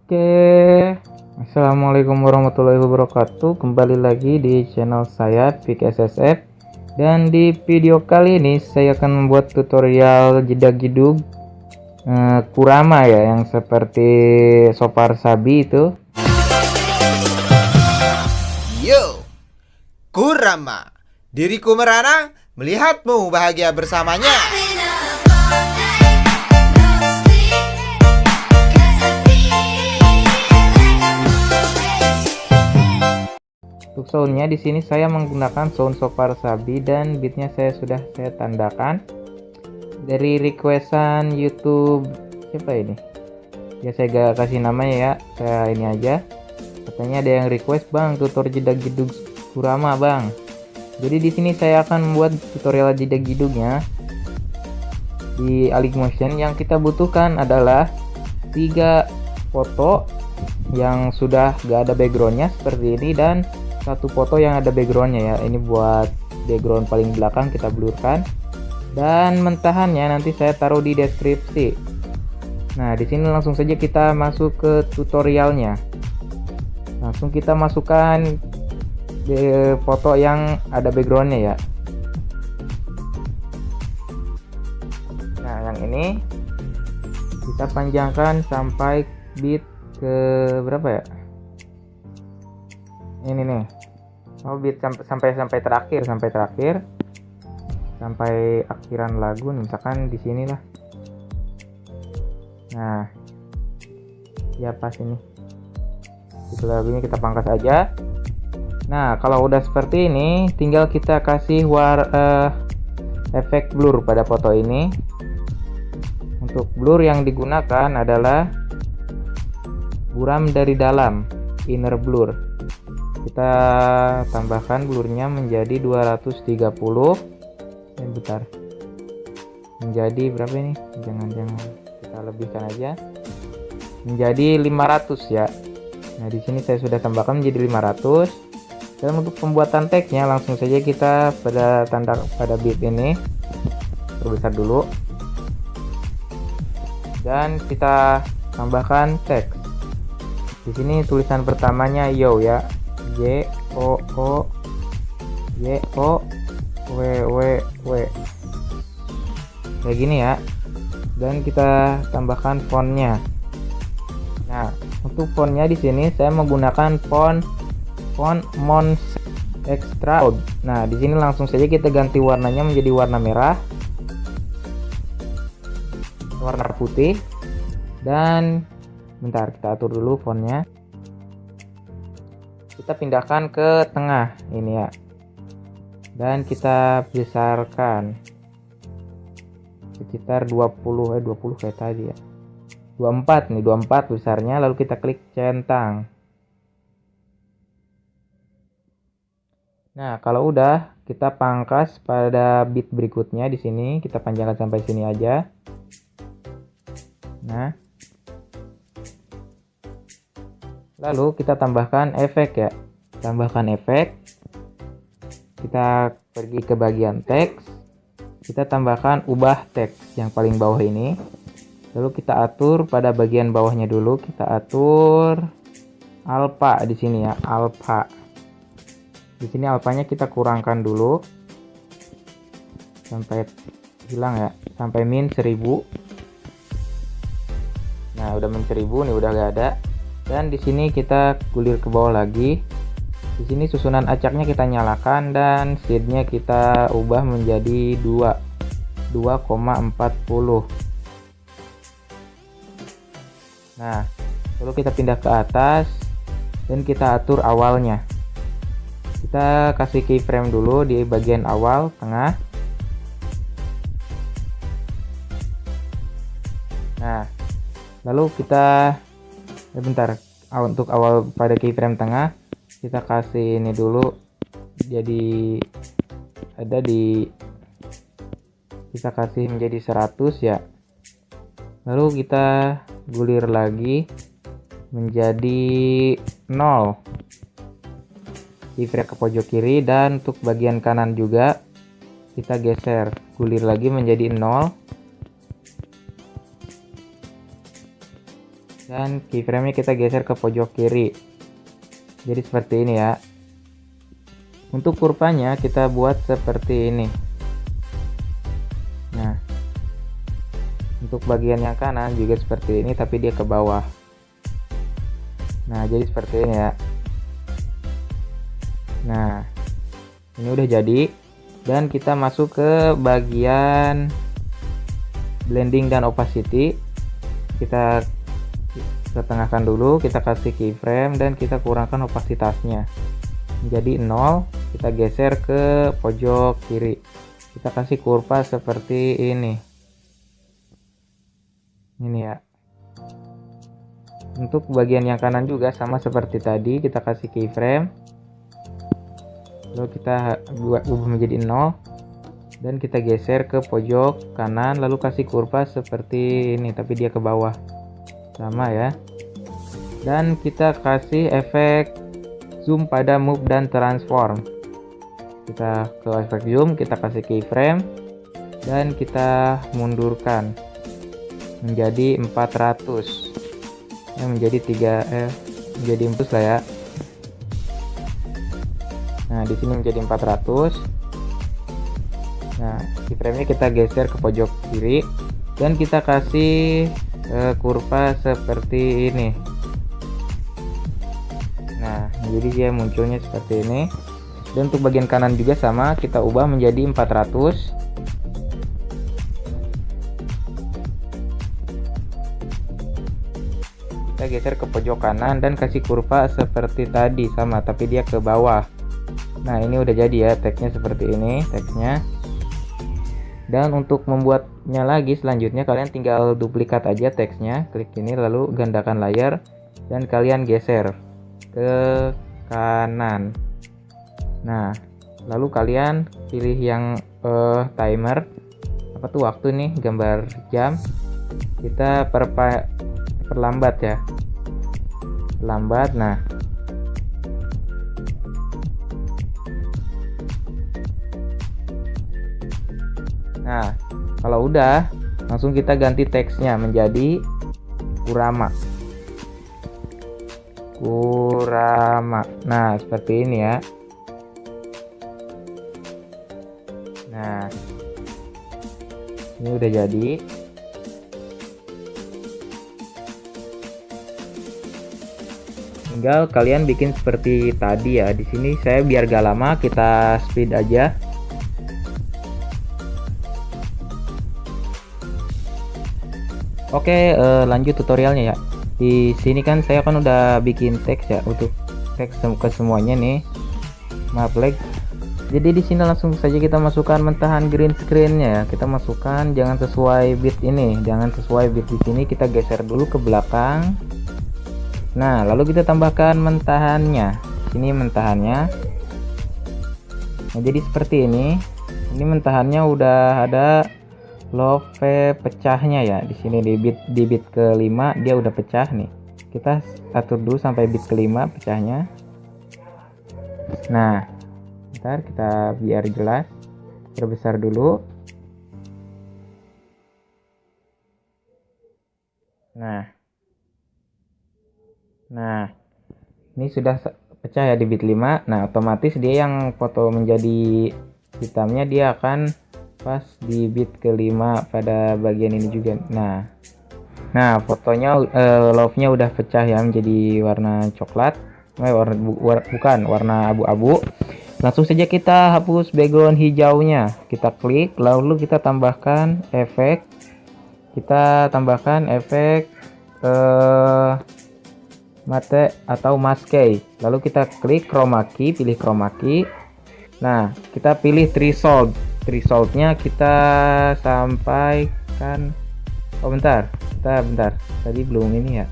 Oke, Assalamualaikum warahmatullahi wabarakatuh. Kembali lagi di channel saya Pik SSF. Dan di video kali ini saya akan membuat tutorial jedag-jedug Kurama ya, yang seperti Sopar Sabi itu. Yo, Kurama, diriku merana melihatmu bahagia bersamanya. Untuk soundnya di sini saya menggunakan sound Sopar Sabi dan beatnya sudah saya tandakan dari requestan YouTube. Siapa ini? Ya saya gak kasih namanya ya, saya ini aja. Katanya ada yang request, "Bang, tutorial jedag-jedug Kurama, Bang." Jadi di sini saya akan membuat tutorial jedag-jedugnya di Motion. Yang kita butuhkan adalah 3 foto yang sudah gak ada backgroundnya seperti ini, dan 1 foto yang ada backgroundnya ya. Ini buat background paling belakang kita blurkan, dan mentahannya nanti saya taruh di deskripsi. Nah, di sini langsung saja kita masuk ke tutorialnya. Langsung kita masukkan foto yang ada backgroundnya ya. Nah, yang ini kita panjangkan sampai bit ke berapa ya? Ini nih. Oh, bit sampai terakhir, sampai akhiran lagu nih, misalkan di sini lah. Nah, ya pas ini. Itu lagunya kita pangkas aja. Nah, kalau udah seperti ini, tinggal kita kasih efek blur pada foto ini. Untuk blur yang digunakan adalah buram dari dalam, inner blur. Kita tambahkan blurnya menjadi 230. Bentar. Menjadi berapa ini? Jangan kita lebihkan aja. Menjadi 500 ya. Nah, di sini saya sudah tambahkan menjadi 500. Dan untuk pembuatan teksnya langsung saja kita pada bit ini perbesar dulu. Dan kita tambahkan teks. Di sini tulisan pertamanya yo ya. Y O O Y O W W W. Kayak gini ya. Dan kita tambahkan fontnya. Nah, untuk fontnya di sini saya menggunakan font Mons Extra. Nah, di sini langsung saja kita ganti warnanya menjadi warna merah, warna putih, dan bentar kita atur dulu fontnya. Kita pindahkan ke tengah ini ya, dan kita besarkan sekitar 20 kayak tadi ya, 24 nih, 24 besarnya. Lalu kita klik centang. Nah, kalau udah, kita pangkas pada bit berikutnya. Di sini kita panjangkan sampai sini aja. Nah, lalu kita tambahkan efek ya. Tambahkan efek. Kita pergi ke bagian teks. Kita tambahkan ubah teks yang paling bawah ini. Lalu kita atur pada bagian bawahnya dulu. Kita atur alpha di sini ya, alpha. Di sini alfanya kita kurangkan dulu sampai hilang ya, sampai min 1000. Nah, udah min 1000 nih, udah gak ada. Dan di sini kita gulir ke bawah lagi. Di sini susunan acaknya kita nyalakan, dan seednya kita ubah menjadi 2,40. Nah, lalu kita pindah ke atas dan kita atur awalnya. Kita kasih keyframe dulu di bagian awal tengah. Nah, lalu kita bentar, untuk awal pada keyframe tengah kita kasih ini dulu, jadi ada di, kita kasih menjadi 100 ya. Lalu kita gulir lagi menjadi 0, keyframe ke pojok kiri, dan untuk bagian kanan juga kita geser, gulir lagi menjadi 0. Dan keyframe-nya kita geser ke pojok kiri. Jadi seperti ini ya. Untuk kurvanya kita buat seperti ini. Nah, untuk bagian yang kanan juga seperti ini, tapi dia ke bawah. Nah, jadi seperti ini ya. Nah, ini udah jadi. Dan kita masuk ke bagian blending dan opacity. Kita setengahkan dulu, kita kasih keyframe dan kita kurangkan opasitasnya menjadi 0. Kita geser ke pojok kiri, kita kasih kurva seperti ini ya. Untuk bagian yang kanan juga sama seperti tadi, kita kasih keyframe lalu kita ubah menjadi 0 dan kita geser ke pojok kanan lalu kasih kurva seperti ini, tapi dia ke bawah sama ya. Dan kita kasih efek zoom pada move dan transform. Kita ke efek zoom, kita kasih keyframe dan kita mundurkan menjadi 400 ya, menjadi 3 menjadi 4 lah ya. Nah, di sini menjadi 400. Nah, keyframe-nya kita geser ke pojok kiri dan kita kasih kurva seperti ini. Nah, jadi dia munculnya seperti ini. Dan untuk bagian kanan juga sama, kita ubah menjadi 400. Kita geser ke pojok kanan dan kasih kurva seperti tadi sama, tapi dia ke bawah. Nah, ini udah jadi ya, teksnya seperti ini teksnya. Dan untuk membuatnya lagi selanjutnya kalian tinggal duplikat aja teksnya, klik ini lalu gandakan layar dan kalian geser ke kanan. Nah, lalu kalian pilih yang timer, apa tuh waktu nih, gambar jam. Kita perlambat ya, lambat. Nah, kalau udah, langsung kita ganti teksnya menjadi Kurama. Nah, seperti ini ya. Nah, ini udah jadi. Tinggal kalian bikin seperti tadi ya. Di sini saya biar gak lama, kita speed aja. Oke, lanjut tutorialnya ya. Di sini kan saya kan udah bikin teks ya, untuk teks ke semuanya nih. Maaf lag. Jadi di sini langsung saja kita masukkan mentahan green screen-nya ya. Kita masukkan jangan sesuai bit ini, jangan sesuai bit di sini, kita geser dulu ke belakang. Nah, lalu kita tambahkan mentahannya. Sini mentahannya. Nah, jadi seperti ini. Ini mentahannya udah ada love pecahnya ya. Di sini di bit ke-5 dia udah pecah nih. Kita atur dulu sampai bit ke-5 pecahnya. Nah, ntar kita biar jelas, perbesar dulu. Nah, ini sudah pecah ya di bit 5. Nah, otomatis dia yang foto menjadi hitamnya dia akan pas di bit ke-5 pada bagian ini juga. Nah, fotonya love-nya udah pecah ya menjadi warna coklat. Bukan warna abu-abu. Langsung saja kita hapus background hijaunya. Kita klik, lalu kita tambahkan efek. Kita tambahkan efek matte atau maske. Lalu kita klik chroma key, pilih chroma key. Nah, kita pilih threshold. Thresholdnya kita sampaikan. Oh bentar. Tadi belum ini ya.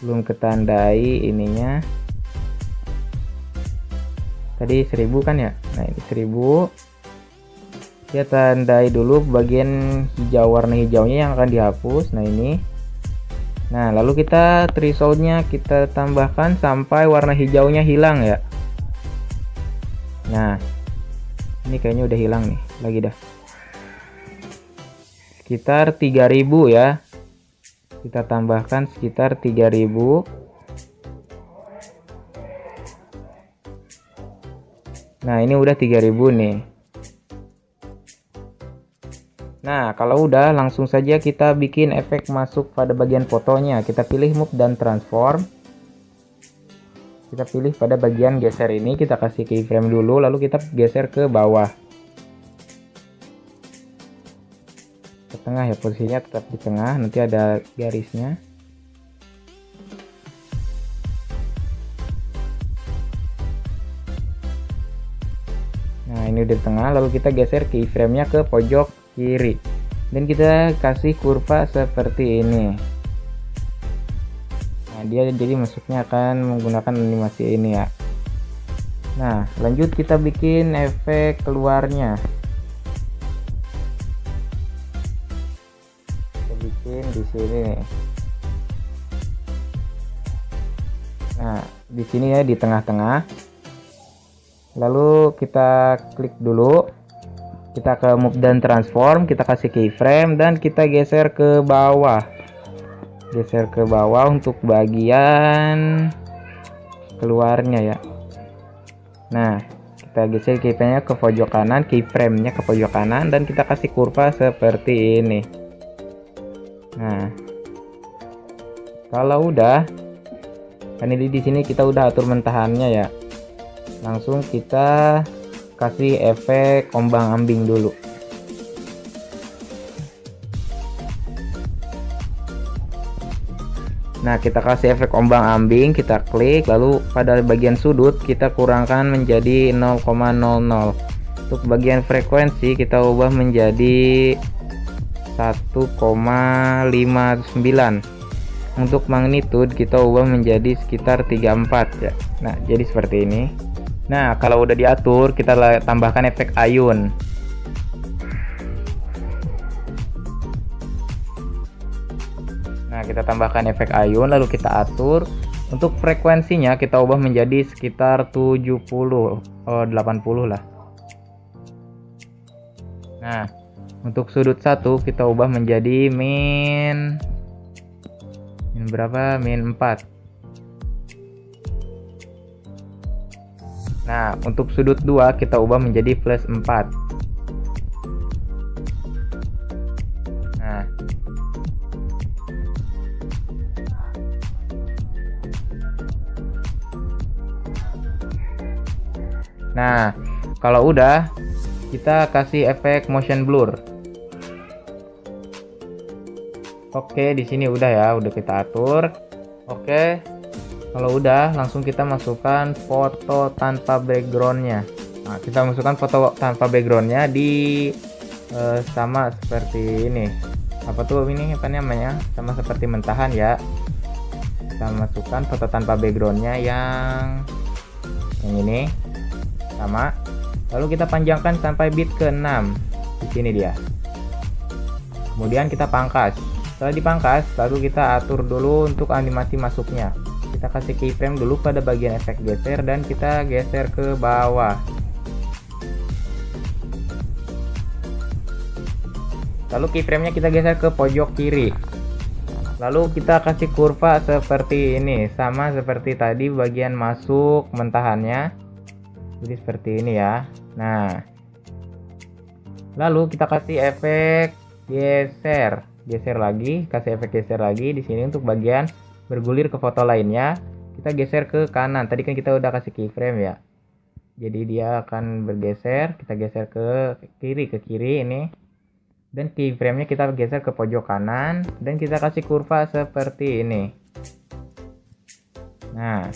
Belum ketandai ininya. Tadi 1000 kan ya. Nah, ini 1000. Kita tandai dulu bagian hijau, warna hijaunya yang akan dihapus. Nah, ini. Nah, lalu kita thresholdnya kita tambahkan sampai warna hijaunya hilang ya. Nah, ini kayaknya udah hilang nih. Lagi dah. Sekitar 3000 ya. Kita tambahkan sekitar 3000. Nah, ini udah 3000 nih. Nah, kalau udah, langsung saja kita bikin efek masuk pada bagian fotonya. Kita pilih move dan transform. Kita pilih pada bagian geser ini, kita kasih keyframe dulu, lalu kita geser ke bawah. Ke tengah ya, posisinya tetap di tengah, nanti ada garisnya. Nah, ini udah di tengah, lalu kita geser keyframe-nya ke pojok kiri. Dan kita kasih kurva seperti ini. Nah, dia jadi masuknya akan menggunakan animasi ini ya. Nah, lanjut kita bikin efek keluarnya. Kita bikin di sini nih. Nah, di sini ya, di tengah-tengah. Lalu kita klik dulu, kita ke move dan transform, kita kasih keyframe dan kita geser ke bawah. Geser ke bawah untuk bagian keluarnya ya. Nah, kita geser keyframe-nya ke pojok kanan, keyframe-nya ke pojok kanan, dan kita kasih kurva seperti ini. Nah, kalau udah, kan ini di sini kita udah atur mentahannya ya. Langsung kita kasih efek ombang-ambing dulu. Nah, kita kasih efek ombang-ambing, kita klik, lalu pada bagian sudut kita kurangkan menjadi 0,00. Untuk bagian frekuensi kita ubah menjadi 1,59. Untuk magnitude kita ubah menjadi sekitar 34 ya. Nah, jadi seperti ini. Nah, kalau udah diatur, kita tambahkan efek ayun. Nah, kita tambahkan efek ayun, lalu kita atur. Untuk frekuensinya kita ubah menjadi sekitar 70, 80 lah. Nah, untuk sudut 1 kita ubah menjadi min berapa? Min 4. Nah, untuk sudut 2 kita ubah menjadi plus 4. Nah, kalau udah, kita kasih efek motion blur. Oke, di sini udah ya, udah kita atur. Oke. Kalau udah, langsung kita masukkan foto tanpa backgroundnya. Nah, kita masukkan foto tanpa backgroundnya di sama seperti ini. Apa tuh ini? Apa namanya? Sama seperti mentahan ya. Kita masukkan foto tanpa backgroundnya yang ini, sama. Lalu kita panjangkan sampai bit ke-6. Di sini dia. Kemudian kita pangkas. Setelah dipangkas, lalu kita atur dulu untuk animasi masuknya. Kita kasih keyframe dulu pada bagian efek geser dan kita geser ke bawah. Lalu keyframe-nya kita geser ke pojok kiri. Lalu kita kasih kurva seperti ini, sama seperti tadi bagian masuk mentahannya. Jadi seperti ini ya. Nah, lalu kita kasih efek geser lagi, kasih efek geser lagi di sini untuk bagian bergulir ke foto lainnya. Kita geser ke kanan. Tadi kan kita udah kasih keyframe ya. Jadi dia akan bergeser. Kita geser ke kiri ini. Dan keyframe-nya kita geser ke pojok kanan dan kita kasih kurva seperti ini. Nah,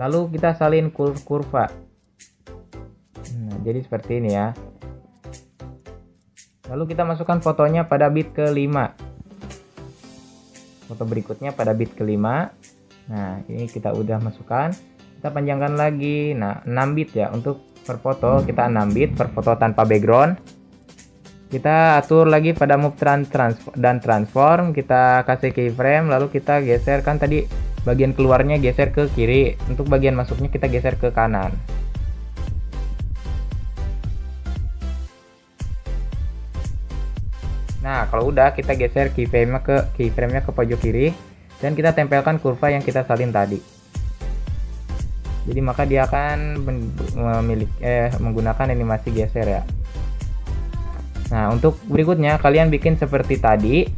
lalu kita salin kurva. Nah, jadi seperti ini ya. Lalu kita masukkan fotonya pada bit ke-5. Foto berikutnya pada bit ke-5. Nah, ini kita udah masukkan. Kita panjangkan lagi. Nah, 6 bit ya. Untuk per foto kita 6 bit per foto tanpa background. Kita atur lagi pada move dan transform. Kita kasih keyframe lalu kita geser, kan tadi bagian keluarnya geser ke kiri. Untuk bagian masuknya kita geser ke kanan. Nah, kalau udah kita geser keyframe-nya ke pojok kiri dan kita tempelkan kurva yang kita salin tadi. Jadi maka dia akan menggunakan animasi geser ya. Nah, untuk berikutnya kalian bikin seperti tadi.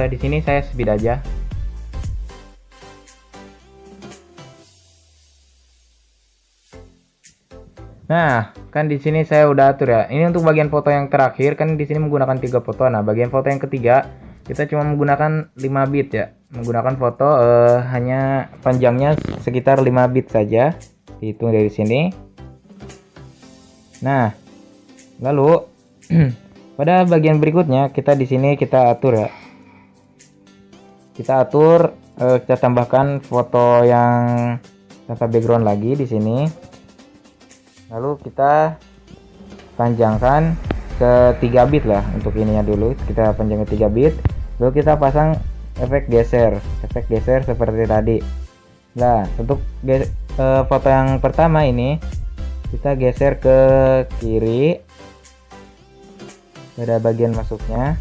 Di sini saya speed aja. Nah, kan di sini saya udah atur ya. Ini untuk bagian foto yang terakhir, kan di sini menggunakan 3 foto. Nah, bagian foto yang ketiga kita cuma menggunakan 5 bit ya. Menggunakan foto hanya panjangnya sekitar 5 bit saja. Hitung dari sini. Nah, lalu pada bagian berikutnya kita di sini kita atur ya. Kita atur, kita tambahkan foto yang tanpa background lagi di sini. Lalu kita panjangkan ke 3 bit lah untuk ininya dulu. Kita panjang ke 3 bit. Lalu kita pasang efek geser seperti tadi. Nah, untuk foto yang pertama ini kita geser ke kiri pada bagian masuknya.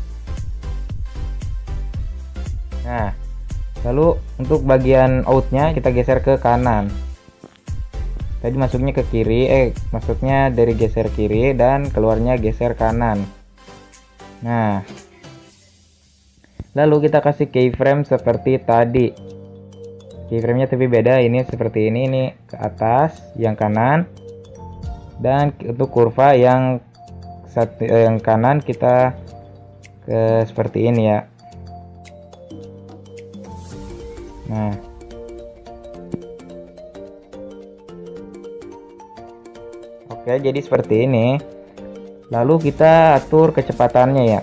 Nah, lalu untuk bagian outnya kita geser ke kanan. Tadi masuknya ke kiri, masuknya dari geser kiri dan keluarnya geser kanan. Nah, lalu kita kasih keyframe seperti tadi. Keyframe-nya tapi beda, ini seperti ini ke atas, yang kanan. Dan untuk kurva yang kanan kita ke seperti ini ya. Nah, oke, jadi seperti ini. Lalu kita atur kecepatannya ya.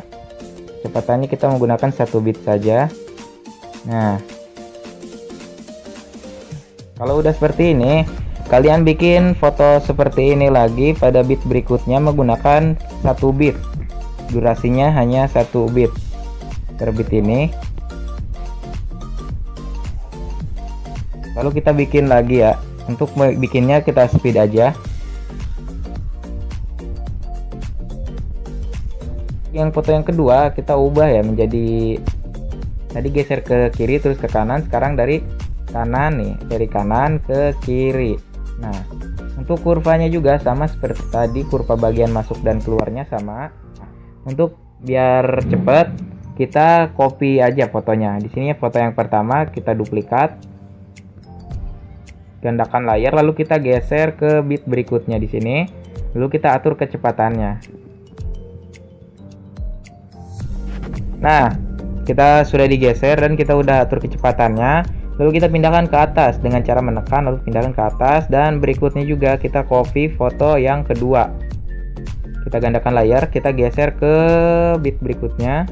Kecepatannya kita menggunakan 1 bit saja. Nah, kalau udah seperti ini, kalian bikin foto seperti ini lagi pada bit berikutnya menggunakan 1 bit. Durasinya hanya 1 bit per bit ini. Lalu kita bikin lagi ya. Untuk bikinnya kita speed aja. Yang foto yang kedua kita ubah ya menjadi, tadi geser ke kiri terus ke kanan, sekarang dari kanan nih, dari kanan ke kiri. Nah, untuk kurvanya juga sama seperti tadi, kurva bagian masuk dan keluarnya sama. Untuk biar cepet kita copy aja fotonya. Di sini foto yang pertama kita duplikat, gandakan layar, lalu kita geser ke bit berikutnya di sini, lalu kita atur kecepatannya. Nah, kita sudah digeser dan kita udah atur kecepatannya. Lalu kita pindahkan ke atas dengan cara menekan, lalu pindahkan ke atas. Dan berikutnya juga kita copy foto yang kedua. Kita gandakan layar, kita geser ke bit berikutnya.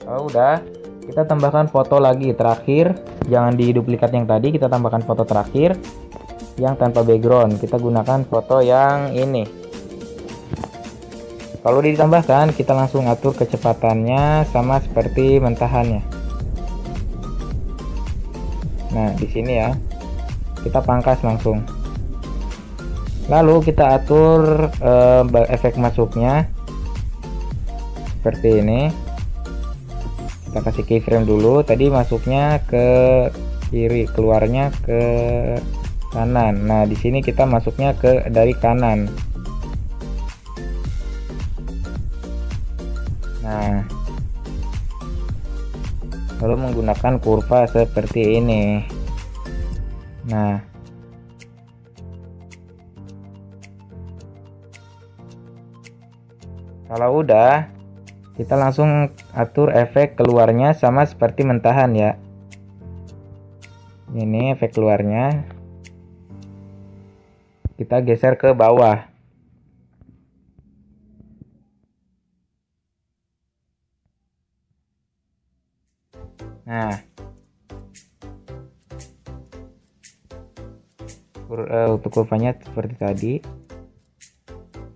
Kalau udah, kita tambahkan foto lagi terakhir. Jangan diduplikat yang tadi, kita tambahkan foto terakhir yang tanpa background. Kita gunakan foto yang ini. Kalau ditambahkan, kita langsung atur kecepatannya sama seperti mentahannya. Nah, di sini ya. Kita pangkas langsung. Lalu kita atur efek masuknya seperti ini. Kita kasih keyframe dulu. Tadi masuknya ke kiri, keluarnya ke kanan. Nah, di sini kita masuknya ke dari kanan. Nah, lalu menggunakan kurva seperti ini. Nah, kalau udah, kita langsung atur efek keluarnya sama seperti mentahan ya. Ini efek keluarnya. Kita geser ke bawah. Nah, untuk kurvanya seperti tadi.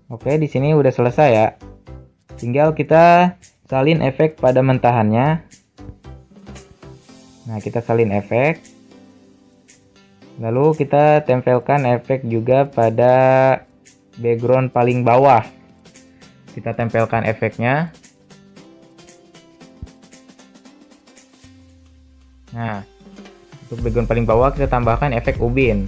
Oke, di sini udah selesai ya. Tinggal kita salin efek pada mentahannya. Nah, kita salin efek. Lalu kita tempelkan efek juga pada background paling bawah. Kita tempelkan efeknya. Nah, untuk background paling bawah kita tambahkan efek ubin.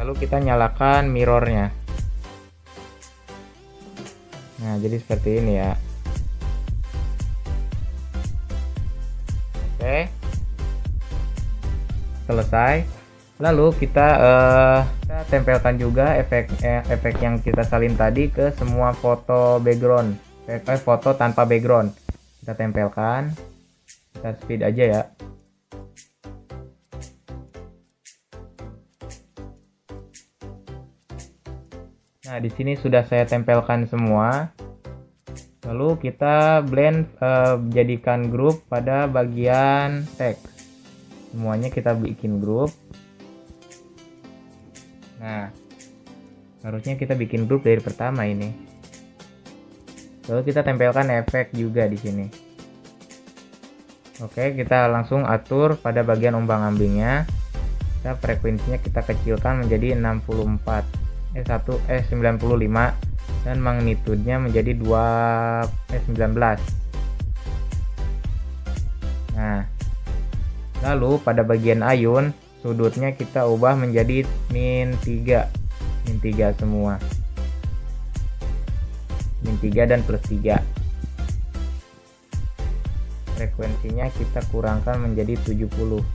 Lalu kita nyalakan mirrornya. Nah, jadi seperti ini ya. Oke, selesai. Lalu kita tempelkan juga efek yang kita salin tadi ke semua foto background, foto tanpa background. Kita tempelkan, kita speed aja ya. Nah, di sini sudah saya tempelkan semua. Lalu kita blend, jadikan grup pada bagian teks. Semuanya kita bikin grup. Nah, harusnya kita bikin grup dari pertama ini. Lalu kita tempelkan efek juga di sini. Oke, kita langsung atur pada bagian ombang-ambingnya. Kita frekuensinya kita kecilkan menjadi 95 dan magnitudenya menjadi 19. Nah, lalu pada bagian ayun sudutnya kita ubah menjadi min 3 semua, min 3 dan plus 3. Frekuensinya kita kurangkan menjadi 0,70.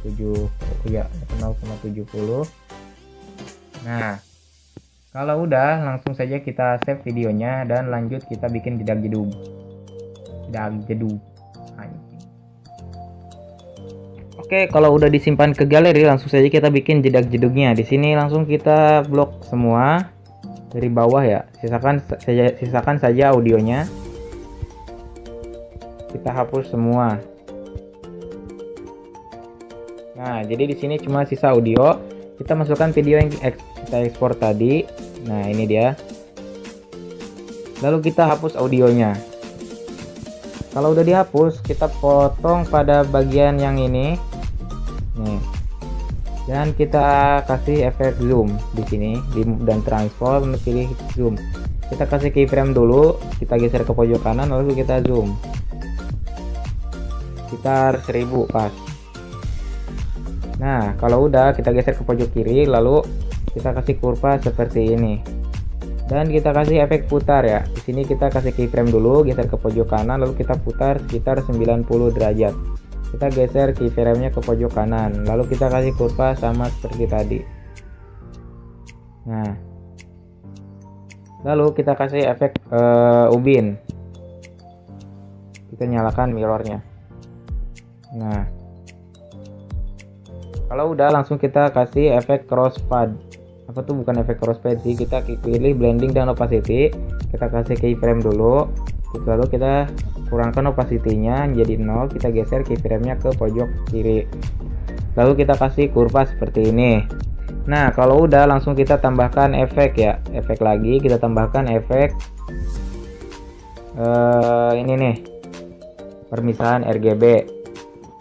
Nah, kalau udah, langsung saja kita save videonya dan lanjut kita bikin jedag jedug. Oke, kalau udah disimpan ke galeri, langsung saja kita bikin jedag jedugnya. Di sini langsung kita blok semua dari bawah ya. Sisakan saja audionya. Kita hapus semua. Nah, jadi di sini cuma sisa audio. Kita masukkan video yang kita ekspor tadi. Nah, ini dia. Lalu kita hapus audionya. Kalau udah dihapus, kita potong pada bagian yang ini. Nih. Dan kita kasih efek zoom di sini dan transform, pilih zoom. Kita kasih keyframe dulu, kita geser ke pojok kanan lalu kita zoom. Sekitar 1000 pas. Nah, kalau udah kita geser ke pojok kiri, lalu kita kasih kurva seperti ini. Dan kita kasih efek putar ya. Di sini kita kasih keyframe dulu, geser ke pojok kanan, lalu kita putar sekitar 90 derajat. Kita geser keyframe-nya ke pojok kanan, lalu kita kasih kurva sama seperti tadi. Nah, lalu kita kasih efek ubin. Kita nyalakan mirrornya. Nah, kalau udah langsung kita kasih efek crossfade. Apa tuh, bukan efek crossfade sih, kita pilih blending dan opacity. Kita kasih keyframe dulu, lalu kita kurangkan opacity-nya menjadi 0. Kita geser keyframe-nya ke pojok kiri, lalu kita kasih kurva seperti ini. Nah, kalau udah langsung kita tambahkan efek ya, efek lagi. Kita tambahkan efek ini nih, permisahan RGB.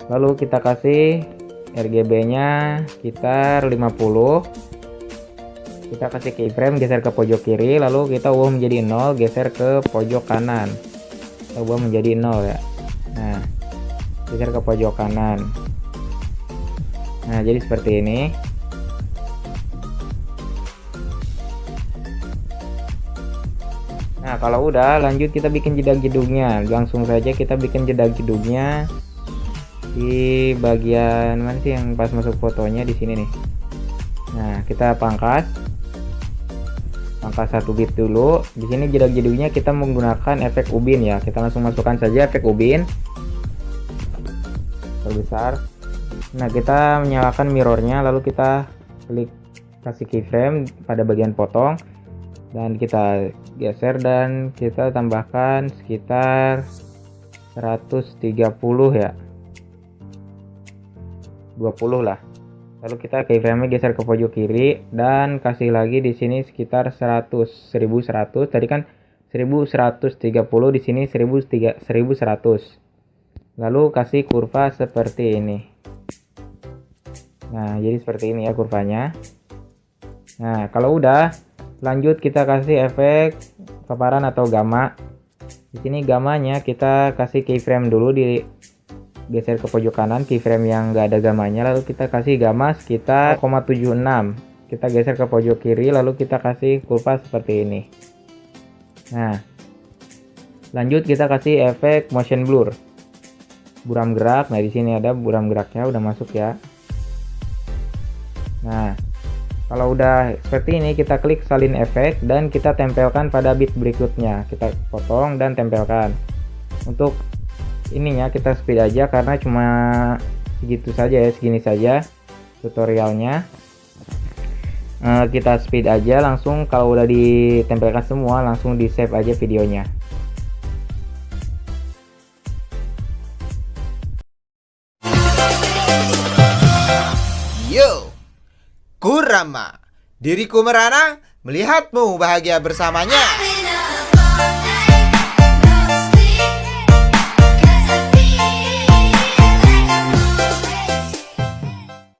Lalu kita kasih RGB-nya sekitar 50. Kita kasih keyframe, geser ke pojok kiri, lalu kita ubah menjadi 0, geser ke pojok kanan. Kita ubah menjadi 0 ya. Nah, geser ke pojok kanan. Nah, jadi seperti ini. Nah, kalau udah, lanjut kita bikin jedag jedugnya. Langsung saja kita bikin jedag jedugnya di bagian mana sih yang pas masuk fotonya, di sini nih. Nah, kita pangkas 1 bit dulu. Di sini jedag jedugnya kita menggunakan efek ubin ya. Kita langsung masukkan saja efek ubin. Terbesar. Nah, kita menyalakan mirrornya, lalu kita klik kasih keyframe pada bagian potong dan kita geser dan kita tambahkan sekitar 130 ya. 20 lah. Lalu kita keyframe geser ke pojok kiri dan kasih lagi di sini sekitar 1100. Tadi kan 1130, di sini 1100. Lalu kasih kurva seperti ini. Nah, jadi seperti ini ya kurvanya. Nah, kalau udah, lanjut kita kasih efek paparan atau gamma. Di sini gammanya kita kasih keyframe dulu, di geser ke pojok kanan keyframe yang enggak ada gammanya, lalu kita kasih gamma sekitar 0,76. Kita geser ke pojok kiri, lalu kita kasih kurva seperti ini. Nah, lanjut kita kasih efek motion blur, buram gerak. Nah, di sini ada buram geraknya udah masuk ya. Nah, kalau udah seperti ini, kita klik salin efek dan kita tempelkan pada bit berikutnya. Kita potong dan tempelkan. Untuk ininya kita speed aja karena cuma segitu saja ya, segini saja tutorialnya. Kita speed aja langsung. Kalau udah ditempelkan semua, langsung di save aja videonya. Yo, Kurama, diriku merana melihatmu bahagia bersamanya.